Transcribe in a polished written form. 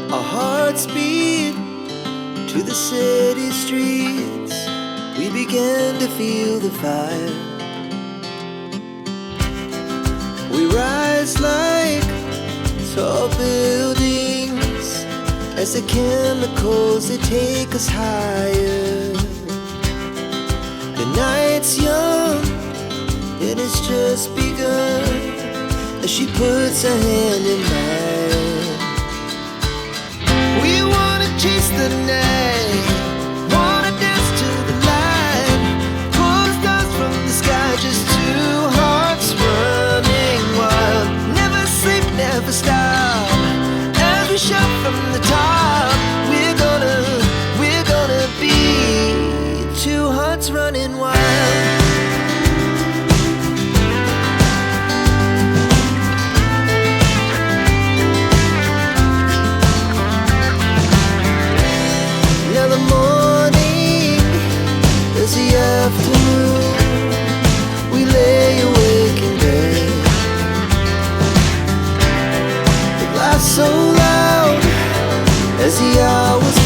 Our hearts beat to the city streets. We began to feel the fire. We rise like tall buildings as the chemicals, they take us higher. The night's young and it's just begun as she puts her hand in mine. We wanna chase the night, wanna dance to the light, pull stars from the sky, just two hearts running wild. Never sleep, never stop, as we shout from the top. We're gonna be two hearts running wild. Now the morning is the afternoon. We lay awake in bed. The laughs so loud as the hours